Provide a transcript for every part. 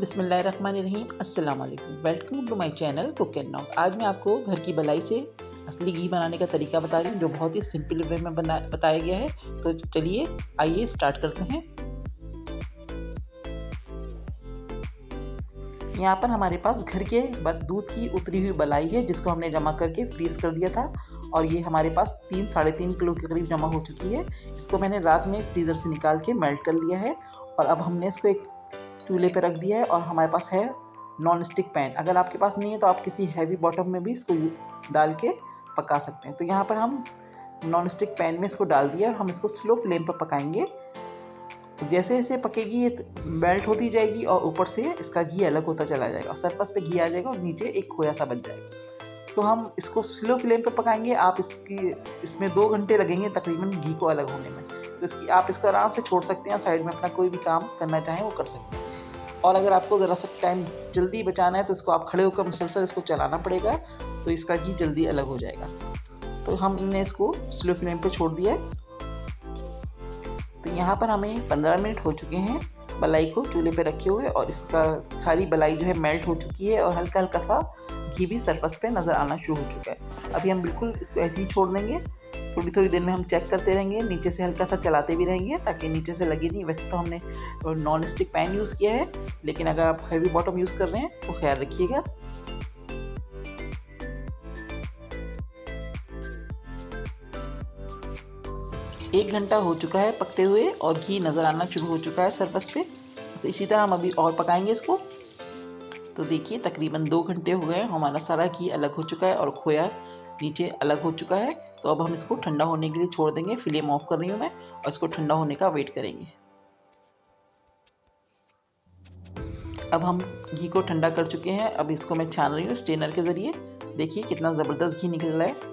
बिस्मिल्लाहिर्रहमानिर्रहीम। अस्सलाम वालेकुम। Welcome to my channel cook and knock. आज मैं आपको घर की मलाई से असली घी बनाने का तरीका बता रही हूँ, जो बहुत ही सिंपल वे में बताया गया है। तो चलिए आइए स्टार्ट करते हैं। यहाँ पर हमारे पास घर के बस दूध की उतरी हुई मलाई है, जिसको हमने जमा करके फ्रीज़ कर दिया था और ये हमारे पास 3-3.5 किलो के करीब जमा हो चुकी है। इसको मैंने रात में फ्रीज़र से निकाल के मेल्ट कर लिया है और अब हमने इसको एक चूल्हे पे रख दिया है और हमारे पास है नॉन स्टिक पैन। अगर आपके पास नहीं है तो आप किसी हैवी बॉटम में भी इसको डाल के पका सकते हैं। तो यहाँ पर हम नॉन स्टिक पैन में इसको डाल दिया और हम इसको स्लो फ्लेम पर पकाएंगे। जैसे जैसे पकेगी ये मेल्ट होती जाएगी और ऊपर से इसका घी अलग होता चला जाएगा और सरफेस पे घी आ जाएगा और नीचे एक खोया सा बन जाएगा। तो हम इसको स्लो फ्लेम पे पकाएंगे। आप इसमें 2 घंटे लगेंगे तकरीबन घी को अलग होने में। तो आप इसको आराम से छोड़ सकते हैं, साइड में अपना कोई भी काम करना चाहें वो कर सकते हैं। और अगर आपको ज़रा सा टाइम जल्दी बचाना है तो इसको आप खड़े होकर मुसलसल इसको चलाना पड़ेगा, तो इसका घी जल्दी अलग हो जाएगा। तो हमने इसको स्लो फ्लेम पे छोड़ दिया है। तो यहाँ पर हमें 15 मिनट हो चुके हैं मलाई को चूल्हे पे रखे हुए और इसका सारी मलाई जो है मेल्ट हो चुकी है और हल्का हल्का सा घी भी सरफेस पे नज़र आना शुरू हो चुका है। अभी हम बिल्कुल इसको ऐसे ही छोड़ देंगे। थोड़ी थोड़ी देर में हम चेक करते रहेंगे, नीचे से हल्का सा चलाते भी रहेंगे ताकि नीचे से लगे नहीं। वैसे तो हमने नॉन स्टिक पैन यूज़ किया है, लेकिन अगर आप हैवी बॉटम यूज़ कर रहे हैं तो ख्याल रखिएगा। एक घंटा हो चुका है पकते हुए और घी नज़र आना शुरू हो चुका है सरफेस पे। तो इसी तरह हम अभी और पकाएंगे इसको। तो देखिए तकरीबन 2 घंटे हो गए, हमारा सारा घी अलग हो चुका है और खोया नीचे अलग हो चुका है। तो अब हम इसको ठंडा होने के लिए छोड़ देंगे। फ्लेम ऑफ कर रही हूँ मैं और इसको ठंडा होने का वेट करेंगे। अब हम घी को ठंडा कर चुके हैं। अब इसको मैं छान रही हूँ स्ट्रेनर के ज़रिए। देखिए कितना ज़बरदस्त घी निकल रहा है।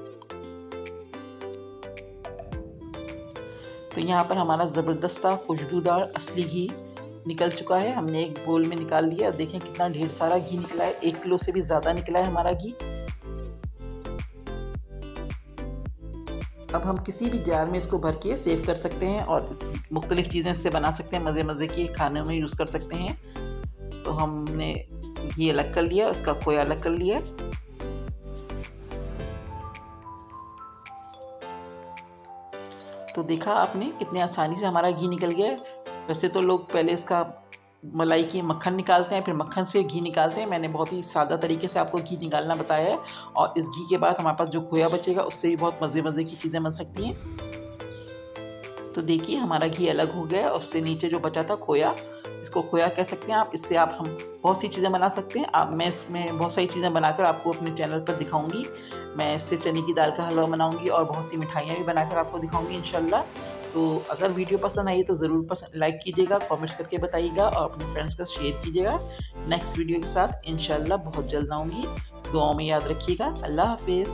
तो यहाँ पर हमारा ज़बरदस्त खुशबूदार असली घी निकल चुका है। हमने एक बोल में निकाल लिया और देखें कितना ढेर सारा घी निकला है। 1 किलो से भी ज़्यादा निकला है हमारा घी। अब हम किसी भी जार में इसको भर के सेव कर सकते हैं और मुख्तलिफ़ चीज़ें इससे बना सकते हैं। मज़े मज़े की खाने में यूज़ कर सकते हैं। तो हमने घी अलग कर लिया, उसका खोया अलग कर लिया। तो देखा आपने कितने आसानी से हमारा घी निकल गया है। वैसे तो लोग पहले इसका मलाई की मक्खन निकालते हैं, फिर मक्खन से घी निकालते हैं। मैंने बहुत ही सादा तरीके से आपको घी निकालना बताया है और इस घी के बाद हमारे पास जो खोया बचेगा उससे भी बहुत मज़े मज़े की चीज़ें बन सकती हैं। तो देखिए हमारा घी अलग हो गया और उससे नीचे जो बचा था खोया, इसको खोया कह सकते हैं आप। इससे आप हम बहुत सी चीज़ें बना सकते हैं। मैं इसमें बहुत सारी चीज़ें बनाकर आपको अपने चैनल पर दिखाऊंगी। मैं इससे चने की दाल का हलवा बनाऊंगी और बहुत सी मिठाइयाँ भी बनाकर आपको दिखाऊंगी इंशाल्लाह। तो अगर वीडियो पसंद आई तो ज़रूर लाइक कीजिएगा, कमेंट्स करके बताइएगा और अपने फ्रेंड्स का शेयर कीजिएगा। नेक्स्ट वीडियो के साथ इंशाल्लाह बहुत जल्द आऊँगी। दुआओं में याद रखिएगा। अल्लाह हाफिज़।